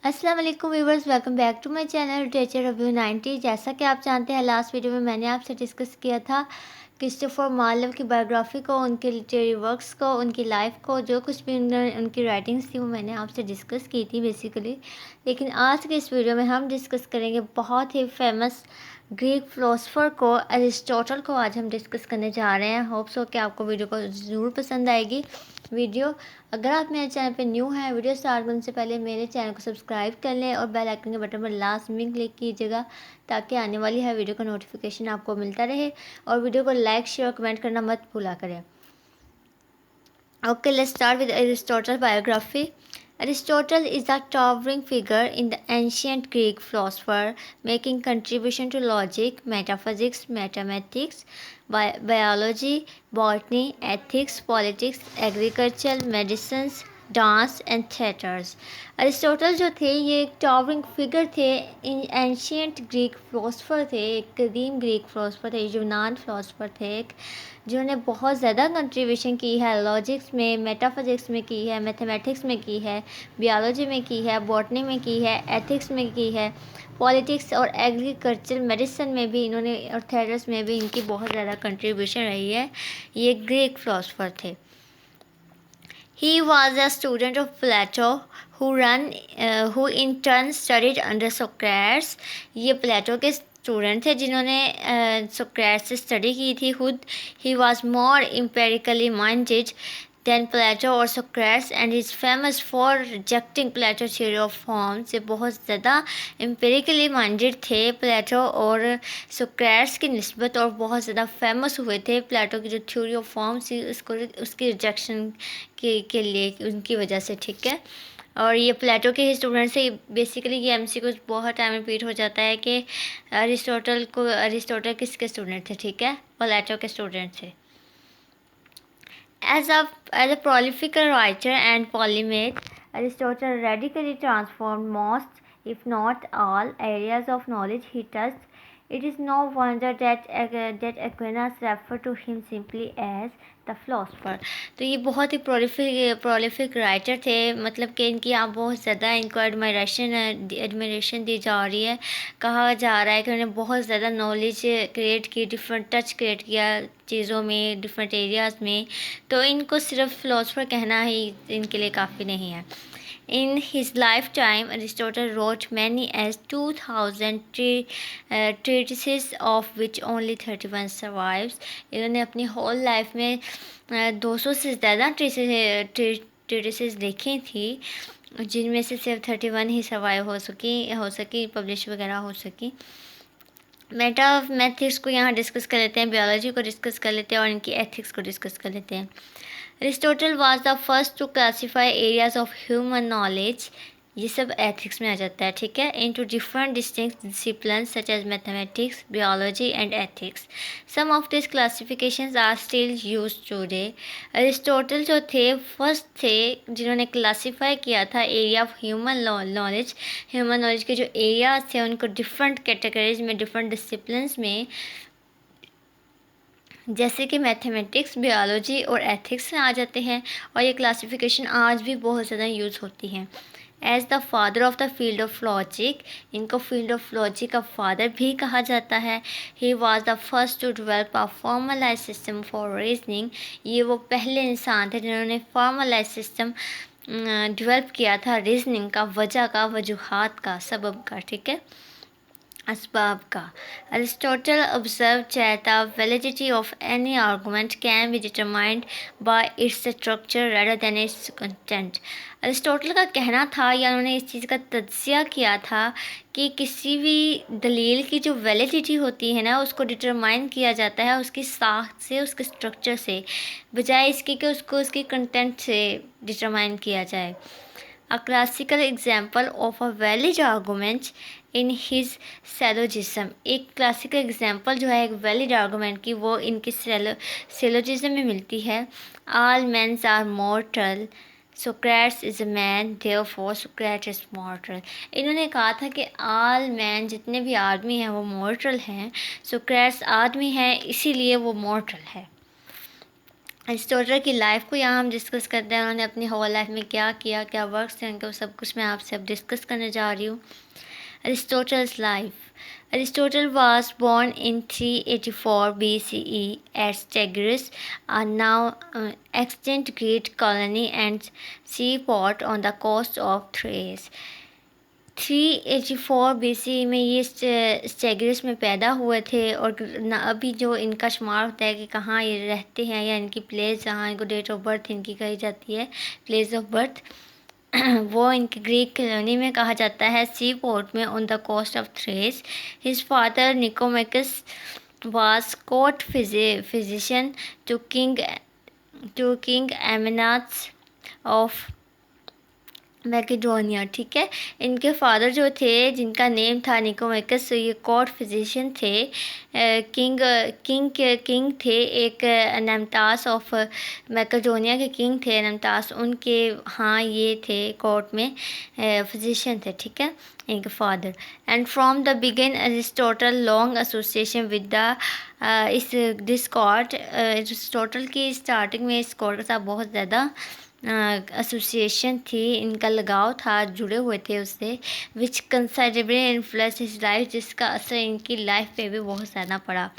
अस्सलाम वालेकुम viewers, welcome back to my channel literature review 90। जैसा कि आप जानते हैं, लास्ट वीडियो में मैंने आपसे डिस्कस किया था क्रिस्टोफर मार्लोव की बायोग्राफी को, उनके लिटरेरी वर्क्स को, उनकी लाइफ को, जो कुछ भी उनकी राइटिंग्स थी वो मैंने आपसे डिस्कस की थी बेसिकली। लेकिन आज के इस वीडियो में हम डिस्कस करेंगे बहुत ही फेमस ग्रीक फ़िलोसोफ़र को, अरिस्टोटल को आज हम डिस्कस करने जा रहे हैं। होप सो कि आपको वीडियो को ज़रूर पसंद आएगी। वीडियो अगर आप मेरे चैनल पे न्यू हैं, वीडियो स्टार्ट करने से पहले मेरे चैनल को सब्सक्राइब कर लें और बेल आइकन के बटन पर लास्ट में क्लिक कीजिएगा ताकि आने वाली हर वीडियो का नोटिफिकेशन आपको मिलता रहे। और वीडियो को लाइक, शेयर, कमेंट करना मत भूला करें। Okay, let's start with Aristotle's biography. Aristotle is a towering figure in the ancient Greek philosopher, making contribution to logic, metaphysics, mathematics, biology, botany, ethics, politics, agriculture, medicine, dance and theatres. Aristotle जो थे ये एक towering figure थे, ancient Greek फ़िलोसोफर थे, एक कदीम Greek फ़िलोसोफर थे, यूनान फ़िलोसोफर थे एक, जिन्होंने बहुत ज़्यादा कंट्रीब्यूशन की है लॉजिक्स में, मेटाफिज़िक्स में की है, मैथमेटिक्स में की है, बियोलॉजी में की है, बॉटनी में की है, एथिक्स में की है, पॉलिटिक्स और एग्रीकल्चर, मेडिसिन में भी इन्होंने और थिएटर्स में भी इनकी बहुत ज़्यादा कंट्रीब्यूशन रही है। ये ग्रीक फ़िलोसोफर थे। He was a student of Plato, who in turn studied under Socrates. ये प्लेटो के स्टूडेंट थे जिन्होंने सोक्रेट्स से स्टडी की थी खुद। He was more empirically minded than Plato or Socrates and is famous for rejecting Plato's theory of forms। ये बहुत ज़्यादा empirically minded थे प्लेटो और सोक्रेट्स की निस्बत, और बहुत ज़्यादा फेमस हुए थे प्लेटो की जो थ्योरी ऑफ फॉर्म्स थी उसकी रिजेक्शन के लिए, उनकी वजह से। ठीक है, और ये प्लेटो के ही स्टूडेंट से बेसिकली ये एमसीक्यू बहुत टाइम रिपीट हो जाता है कि अरिस्टोटल किसके स्टूडेंट थे। ठीक है, प्लेटो के स्टूडेंट थे। As a prolific writer and polymath, Aristotle radically transformed most, if not all, areas of knowledge he touched. It is no wonder that Aquinas referred to him simply as the philosopher. तो ये बहुत ही prolific writer थे, मतलब कि इनकी यहाँ बहुत ज़्यादा इनको एडमिरेशन दी जा रही है। कहा जा रहा है कि उन्होंने बहुत ज़्यादा नॉलेज क्रिएट की, डिफरेंट टच क्रिएट किया चीज़ों में, डिफरेंट एरियाज़ में। तो इनको सिर्फ फिलोसफर कहना ही इनके लिए काफ़ी नहीं है। In his lifetime, Aristotle wrote many as 2,000 treatises, of which only 31 survives. इन्होंने अपनी होल लाइफ में 200 से ज़्यादा treatises लिखी थी, जिनमें से सिर्फ 31 ही सर्वाइव हो सकी पब्लिश वगैरह हो सकी। मैथमेटिक्स को यहाँ डिस्कस कर लेते हैं, बियोलॉजी को डिस्कस कर लेते हैं और इनकी एथिक्स को डिस्कस कर लेते हैं। Aristotle was the first to classify areas of human knowledge, ये सब एथिक्स में आ जाता है। ठीक है, into different distinct disciplines such as mathematics, biology and ethics. Some of these classifications are still used today. Aristotle जो थे फर्स्ट थे जिन्होंने क्लासीफाई किया था एरिया ऑफ ह्यूमन नॉलेज के जो एरियाज थे उनको डिफरेंट कैटेगरीज में, डिफरेंट डिसिप्लिन्स में, जैसे कि मैथमेटिक्स, बियोलॉजी और एथिक्स में आ जाते हैं। और ये क्लासिफिकेशन आज भी बहुत ज़्यादा यूज़ होती हैं। As the father of the field of logic, इनको फील्ड ऑफ लॉजिक का फादर भी कहा जाता है। He was the first to develop a formalise system for reasoning, ये वो पहले इंसान थे जिन्होंने फॉर्मलाइज सिस्टम डेवलप किया था रीजनिंग का, वजह का, वजूहात का, सबब का। ठीक है, असबाब का। Aristotle observed that the validity of any argument can be determined by its structure rather than its content. Aristotle का कहना था, या उन्होंने इस चीज़ का तज्जिया किया था कि किसी भी दलील की जो वैलिडिटी होती है ना, उसको डिटरमाइन किया जाता है उसकी साख्त से, उसके स्ट्रक्चर से, बजाय इसके कि उसको उसकी कंटेंट से डिटरमाइन किया जाए। A classical example of a valid argument in his syllogism, एक क्लासिकल एग्जाम्पल जो है एक वैलिड आर्गूमेंट की, वो इनकी सिलोजिज्म में मिलती है। All men are mortal, Socrates is a man, therefore Socrates is mortal। इन्होंने कहा था कि all men, जितने भी आदमी हैं वो mortal हैं, Socrates आदमी हैं इसीलिए वो mortal है। अरिस्टोटल की लाइफ को यहाँ हम डिस्कस करते हैं, उन्होंने अपनी होल लाइफ में क्या किया, क्या वर्क्स हैं उनके, सब कुछ मैं आपसे अब डिस्कस करने जा रही हूँ। Aristotle's life. Aristotle was born in 384 BCE at Stegris, a now extinct Greek colony and seaport on the coast of Thrace. 384 BC में ये स्टेग्रिस में पैदा हुए थे, और अभी जो इनका शुमार होता है कि कहाँ ये रहते हैं या इनकी प्लेस जहाँ इनको डेट ऑफ बर्थ इनकी कही जाती है, प्लेस ऑफ बर्थ, वो इनके ग्रीक कॉलोनी में कहा जाता है, सी पोर्ट में on the coast of Thrace. His father Nicomachus was court physician to king Amyntas of Macedonia. ठीक है, इनके फादर जो थे जिनका नेम था निकोमेकस, ये कोर्ट फिजिशियन थे, किंग थे, एक नमतास ऑफ मैकेडोनिया के किंग थे नमतास, उनके हाँ ये थे कोर्ट में फिजिशियन थे। ठीक है, इनके father. And from the begin Aristotle long association with the इस दिस कोर्ट, अरिस्टोटल की स्टार्टिंग में इस कोर्ट के साथ बहुत ज़्यादा एसोसिएशन थी, इनका लगाव था, जुड़े हुए थे उससे, विच कंसिडरेबली इन्फ्लुएंस हिज लाइफ, जिसका असर इनकी लाइफ पे भी बहुत ज़्यादा पड़ा।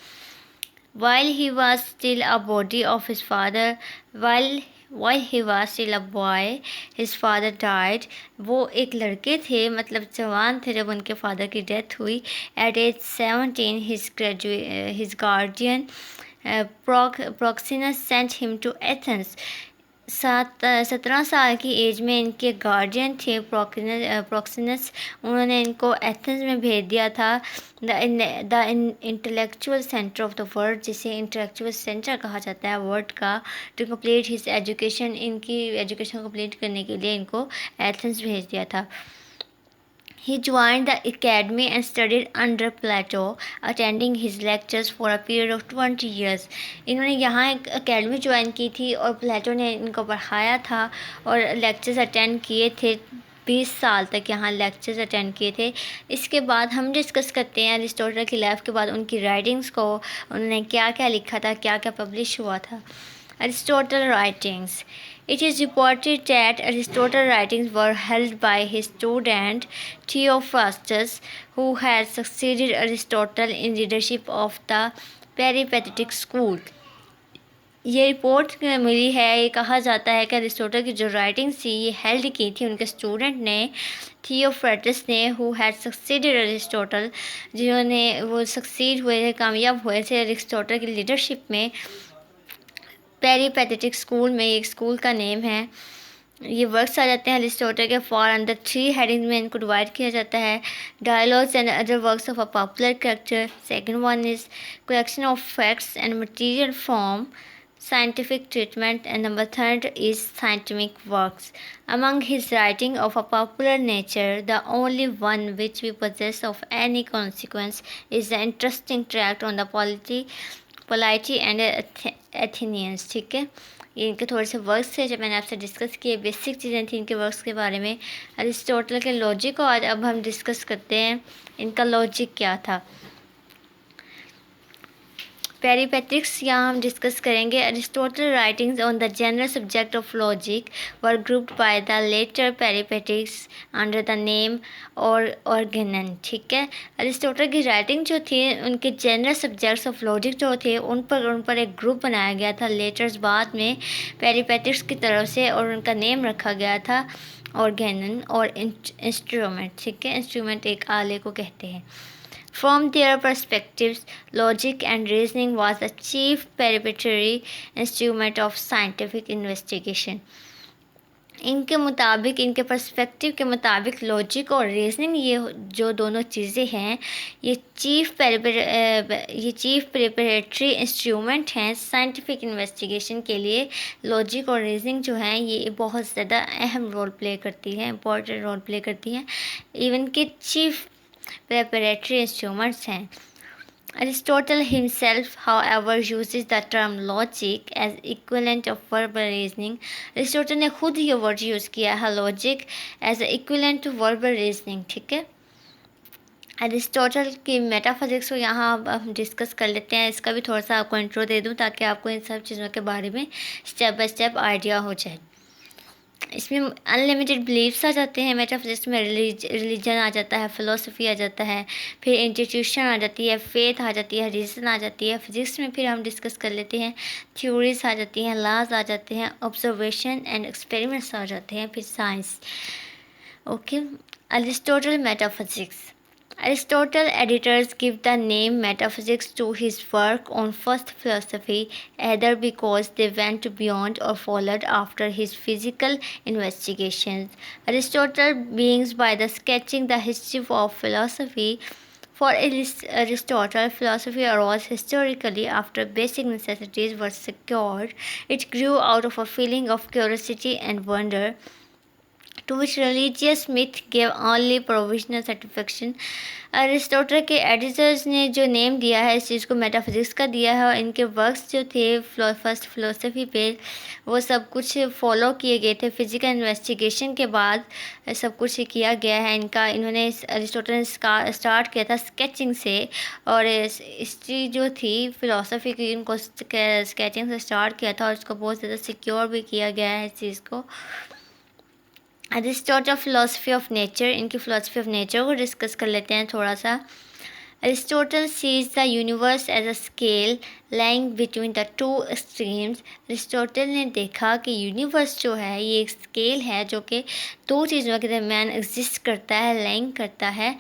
While he was still a body of his father, while he was still a boy, his father died. वो एक लड़के थे, मतलब जवान थे जब उनके फादर की डेथ हुई। At age 17, his guardian Proxenus sent him to Athens. 17 साल की एज में इनके गार्जियन थे प्रोक्सिनस, उन्होंने इनको एथेंस में भेज दिया था, the intellectual centre of the world, जिसे इंटेलेक्चुअल सेंटर कहा जाता है वर्ल्ड का, टू कंप्लीट हिज एजुकेशन, इनकी एजुकेशन कंप्लीट करने के लिए इनको एथेंस भेज दिया था। He joined the academy and studied under Plato, attending his lectures for a period of 20 years. इन्होंने यहाँ एक अकेडमी ज्वाइन की थी और प्लेटो ने इनको पढ़ाया था और लेक्चर्स अटेंड किए थे, 20 साल तक यहाँ लेक्चर्स अटेंड किए थे। इसके बाद हम डिस्कस करते हैं अरिस्टोटल की लाइफ के बाद उनकी राइटिंग्स को, उन्होंने क्या क्या लिखा था, क्या क्या पब्लिश हुआ था। Aristotle writings. It is reported that Aristotle's writings were held by his student Theophrastus, who had succeeded Aristotle in leadership of the Peripatetic school. ये रिपोर्ट मिली है, ये कहा जाता है कि अरिस्टोटल की जो राइटिंग्स थी ये हेल्ड की थी उनके स्टूडेंट ने, थियोफ्रेटस ने, हु हैड सक्सीडेड अरिस्टोटल, जिन्होंने वो सक्सीड हुए थे, कामयाब हुए थे अरिस्टोटल की लीडरशिप में। पेरीपैथेटिक स्कूल में, एक स्कूल का नेम है। ये वर्क्स आ जाते हैं अरिस्टोटल के, फॉर अंडर 3 हेडिंग में इनको डिवाइड किया जाता है। Dialogues and other works of a popular character, second one is collection of facts and material from scientific treatment, and number 3 is scientific works. Among his writing of a popular nature, the only one which we possess of any consequence is the interesting tract on the polity and Athenians. ठीक है, ये इनके थोड़े से works थे जो मैंने आपसे डिस्कस किए, बेसिक चीज़ें थी इनके वर्क्स के बारे में। अरिस्टोटल के लॉजिक को आज अब हम डिस्कस करते हैं, इनका लॉजिक क्या था। पेरीपेट्रिक्स यहाँ हम डिस्कस करेंगे। Aristotle writings on the general subject of logic were grouped by the later peripatetics under the name और ऑर्गेनन। ठीक है, अरिस्टोटल की राइटिंग जो थी उनके जनरल सब्जेक्ट्स ऑफ लॉजिक जो थे उन पर एक ग्रुप बनाया गया था लेटर्स बाद में पेरीपेट्रिक्स की तरफ से, और उनका नेम रखा गया था ऑर्गेनन और इंस्ट्रूमेंट। ठीक है, इंस्ट्रूमेंट एक आले को कहते हैं। From their perspectives, logic and reasoning was the chief preparatory instrument of scientific investigation. इनके मुताबिक, इनके पर्सपेक्टिव के मुताबिक लॉजिक और रीजनिंग, ये जो दोनों चीज़ें हैं, ये चीफ प्रिपरेटरी इंस्ट्रूमेंट हैं साइंटिफिक इन्वेस्टिगेशन के लिए। लॉजिक और रीजनिंग जो हैं ये बहुत ज़्यादा अहम रोल प्ले करती हैं, इंपॉर्टेंट रोल प्ले करती हैं, इवन के चीफ preparatory instruments हैं। Aristotle himself, however, uses the term logic as equivalent of verbal reasoning. Aristotle ने खुद ये वर्ड यूज़ किया है logic as equivalent to verbal reasoning। ठीक है, अरिस्टोटल की मेटाफिजिक्स को यहाँ अब हम डिस्कस कर लेते हैं। इसका भी थोड़ा सा आपको इंट्रो दे दूँ ताकि आपको इन सब चीज़ों के बारे में स्टेप बाय स्टेप आइडिया हो जाए। इसमें अनलिमिटेड बिलीव्स आ जाते हैं, मेटाफिजिक्स में रिलीजन आ जाता है, फिलोसफी आ जाता है, फिर इंस्टीट्यूशन आ जाती है, फेथ आ जाती है, रीज़न आ जाती है। फिजिक्स में फिर हम डिस्कस कर लेते हैं, थ्योरीज आ जाती हैं, लॉज आ जाते हैं, ऑब्जर्वेशन एंड एक्सपेरिमेंट्स आ जाते हैं, फिर science. Okay, Aristotle metaphysics. Aristotle editors give the name metaphysics to his work on first philosophy, either because they went beyond or followed after his physical investigations. Aristotle begins by the sketching the history of philosophy. For Aristotle, philosophy arose historically after basic necessities were secured. It grew out of a feeling of curiosity and wonder, to which religious myth gave only provisional satisfaction. Aristotle के editors ने जो name दिया है इस चीज़ को metaphysics का दिया है, और इनके वर्क्स जो थे फर्स्ट फिलोसफी पे वो सब कुछ फॉलो किए गए थे। फिजिकल इन्वेस्टिगेशन के बाद सब कुछ किया गया है इनका। इन्होंने अरिस्टोटल ने स्टार्ट किया था स्केचिंग से, और हिस्ट्री जो थी फिलोसफी की इनको स्केचिंग से स्टार्ट किया था, और इसको बहुत ज़्यादा सिक्योर भी किया गया है इस चीज़ को। अरिस्टोटल फिलोसफी ऑफ नेचर, इनकी फिलोसफी ऑफ नेचर को डिस्कस कर लेते हैं थोड़ा सा। Aristotle sees the universe as a scale lying between the two extremes. Aristotle ने देखा कि यूनिवर्स जो है ये एक स्केल है जो कि दो चीज़ों के दरमियान एग्जिस्ट करता है, लाइंग करता है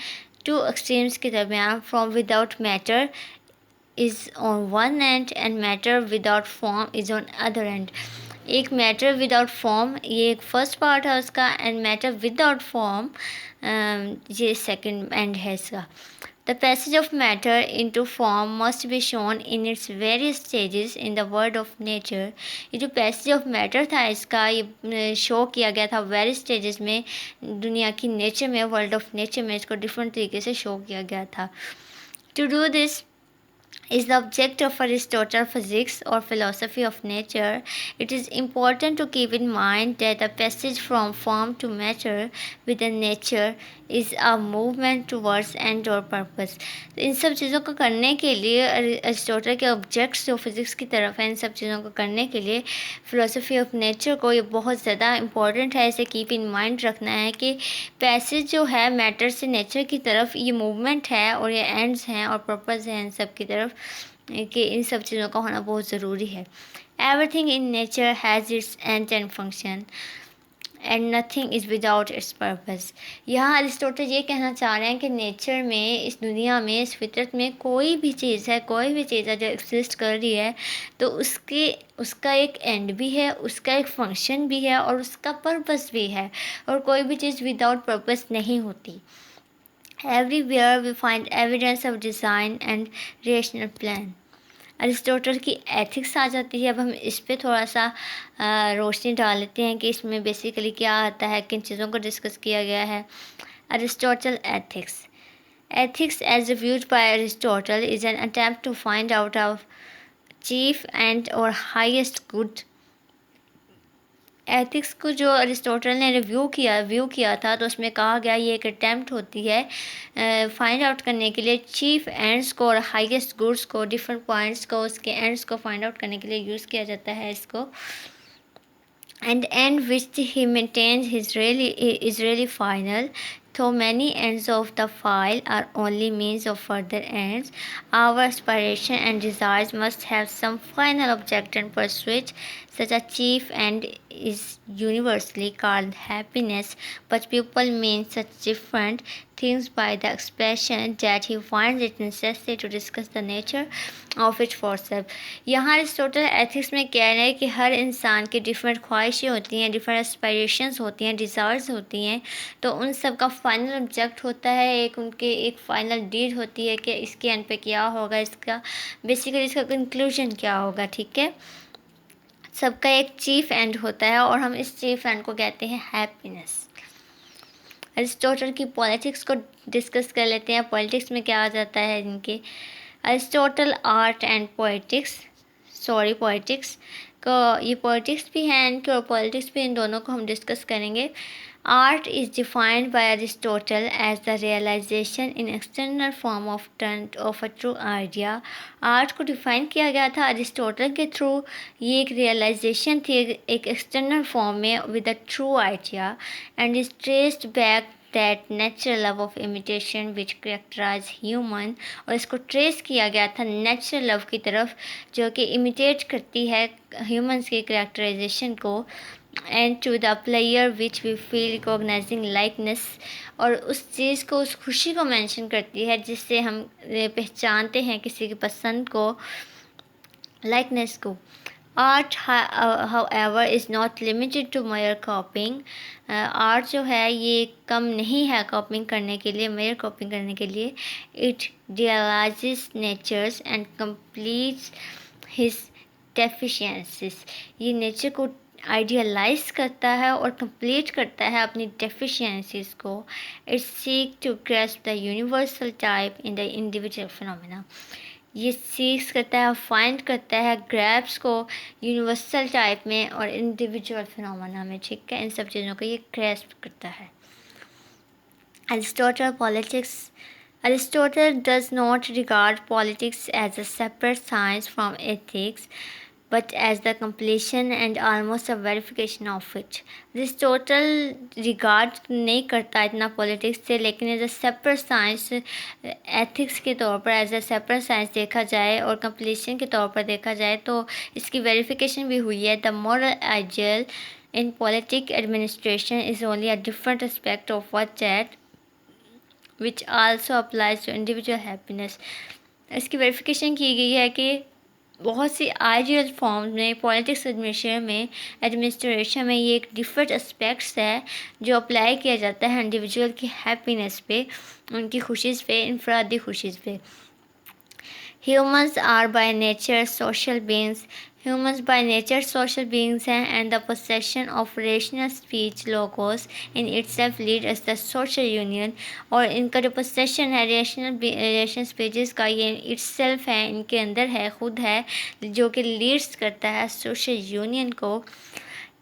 टू एक्सट्रीम्स के दरमियान। From without matter is on one and and matter without form is on other and. एक मैटर विदाउट फॉर्म ये एक फर्स्ट पार्ट है उसका, एंड मैटर विदाउट फॉर्म ये सेकंड एंड है इसका। The passage of matter into form must be shown in its various stages in the world of nature. ये जो पैसेज ऑफ मैटर था इसका ये शो किया गया था वेरियस स्टेजेस में, दुनिया की नेचर में, वर्ल्ड ऑफ नेचर में इसको डिफरेंट तरीके से शो किया गया था। To do this is the object of Aristotle physics or philosophy of nature. It is important to keep in mind that the passage from form to matter within nature is a movement towards end or purpose. इन सब चीज़ों को करने के लिए Aristotle के objects जो physics की तरफ है, इन सब चीज़ों को करने के लिए फ़िलोसफी ऑफ नेचर को ये बहुत ज़्यादा इम्पॉर्टेंट है। इसे कीप इन माइंड रखना है कि पैसेज जो है मैटर से नेचर की तरफ ये मूवमेंट है, और ये एंड्स हैं और पर्पस हैं इन सब की तरफ, कि इन सब चीज़ों का होना बहुत ज़रूरी है। Everything in nature has its and and function and nothing is without its purpose. यहाँ अरिस्टोटल ये कहना चाह रहे हैं कि नेचर में, इस दुनिया में, इस फितरत में कोई भी चीज़ है, कोई भी चीज़ है जो एग्जिस्ट कर रही है तो उसका एक एंड भी है, उसका एक फंक्शन भी है, और उसका पर्पस भी है, और कोई भी चीज़ विदाउट पर्पस नहीं होती। Everywhere we find evidence of design and rational plan. Aristotle की एथिक्स आ जाती है। अब हम इस पर थोड़ा सा रोशनी डाल लेते हैं कि इसमें बेसिकली क्या आता है, किन चीज़ों को डिस्कस किया गया है। Aristotle ethics. Ethics as viewed by Aristotle is an attempt to find out of chief and or highest good। Ethics को जो अरिस्टोटल ने व्यू किया था तो उसमें कहा गया ये एक अटैम्प्ट होती है फाइंड आउट करने के लिए चीफ एंड्स को और हाईएस्ट गुड्स को, डिफरेंट पॉइंट्स को, उसके एंड्स को फाइंड आउट करने के लिए यूज़ किया जाता है इसको। And and which he maintenance is really final, though many ends of the file are only means of further ends. Our aspiration and desires must have some final object and pursuit. Such a chief end is universally called happiness, but people mean such different things by the expression that he finds it necessary to discuss the nature of it for सब। यहाँ Aristotle ethics में कह रहे हैं कि हर इंसान की different ख्वाहिशें होती हैं, डिफरेंट एस्पायरेशंस होती हैं, डिज़ायर्स होती हैं, तो उन सब का फाइनल ऑब्जेक्ट होता है, उनके एक फाइनल डीड होती है कि इसके एंड पे क्या होगा, इसका बेसिकली इसका कंक्लूजन क्या होगा। ठीक है, सबका एक चीफ एंड होता है, और हम इस चीफ एंड को कहते हैं हैप्पीनेस। अरिस्टोटल की पॉलिटिक्स को डिस्कस कर लेते हैं। पॉलिटिक्स में क्या आ जाता है इनके। अरिस्टोटल आर्ट एंड पोइटिक्स को, ये पॉलिटिक्स भी हैं इनके और पॉलिटिक्स भी, इन दोनों को हम डिस्कस करेंगे। Art is defined by Aristotle as the realization in external form of a true idea. Art को डिफाइन किया गया था अरिस्टोटल के थ्रू। ये एक रियलाइजेशन थी एक एक्सटर्नल फॉर्म में with a true idea and is traced back that natural love of imitation which characterise human. और इसको ट्रेस किया गया था नेचुरल लव की तरफ जो कि इमिटेट करती है ह्यूमंस की करेक्टराइजेशन को, and to the player which we feel recognising likeness. और उस चीज़ को, उस खुशी को मेंशन करती है जिससे हम पहचानते हैं किसी की पसंद को, लाइकनेस को। Art however is not limited to mere copying. Art जो है ये कम नहीं है कॉपिंग करने के लिए, मेयर कॉपिंग करने के लिए। It realizes natures and completes his deficiencies. ये नेचर को आइडियलाइज करता है और कंप्लीट करता है अपनी डेफिशिएंसीज को। It seek to grasp the universal type in the individual phenomena. ये सीक्स करता है, फाइंड करता है ग्रैप्स को यूनिवर्सल टाइप में और इंडिविजुअल फिनोमेना में, ठीक है। इन सब चीज़ों को ये ग्रैस्प करता है। Aristotle politics. Aristotle does not regard politics as a separate science from ethics, but as the completion and almost a verification of it. Aristotle regard नहीं करता इतना पॉलिटिक्स से, लेकिन as a separate science, ethics के तौर पर as a separate science देखा जाए और कंप्लीशन के तौर पर देखा जाए तो इसकी वेरिफिकेशन भी हुई है। The moral ideal in politic administration is only a different aspect of what that which also applies to individual happiness. इसकी वेरिफिकेशन की गई है कि बहुत सी आइडियल फॉर्म में पॉलिटिक्स एडमिनिस्ट्रेशन में ये एक डिफरेंट एस्पेक्ट्स है जो अप्लाई किया जाता है इंडिविजुअल की हैप्पीनेस पे, उनकी खुशीज़ पे, इनफरादी खुशीज़ पे। Humans are by nature social beings. Humans by nature social beings हैं, and the possession of rational speech logos in itself lead us the social union. और इनका जो possession है rational speeches का, ये itself है, इनके अंदर है, खुद है, जो कि leads करता है social union को।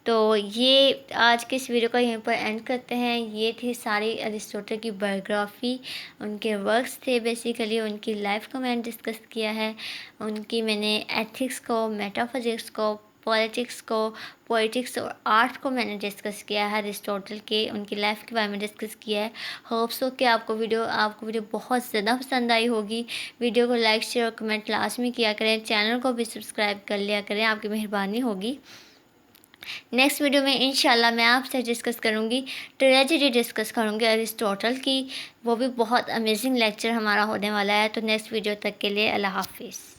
तो ये आज के इस वीडियो को यहीं पर एंड करते हैं। ये थी सारी अरिस्टोटल की बायोग्राफी, उनके वर्क्स थे बेसिकली, उनकी लाइफ को मैंने डिस्कस किया है, उनकी मैंने एथिक्स को, मेटाफिजिक्स को, पॉलिटिक्स को, पोइटिक्स और आर्ट को मैंने डिस्कस किया है अरिस्टोटल के, उनकी लाइफ के बारे में डिस्कस किया है। होप्स हो कि आपको वीडियो बहुत ज़्यादा पसंद आई होगी। वीडियो को लाइक, शेयर और कमेंट लाजमी किया करें। चैनल को भी सब्सक्राइब कर लिया करें, आपकी मेहरबानी होगी। नेक्स्ट वीडियो में इंशाल्लाह मैं आपसे डिस्कस करूँगी, ट्रेजेडी डिस्कस करूँगी अरिस्टोटल की। वो भी बहुत अमेजिंग लेक्चर हमारा होने वाला है। तो नेक्स्ट वीडियो तक के लिए अल्लाह हाफिज़।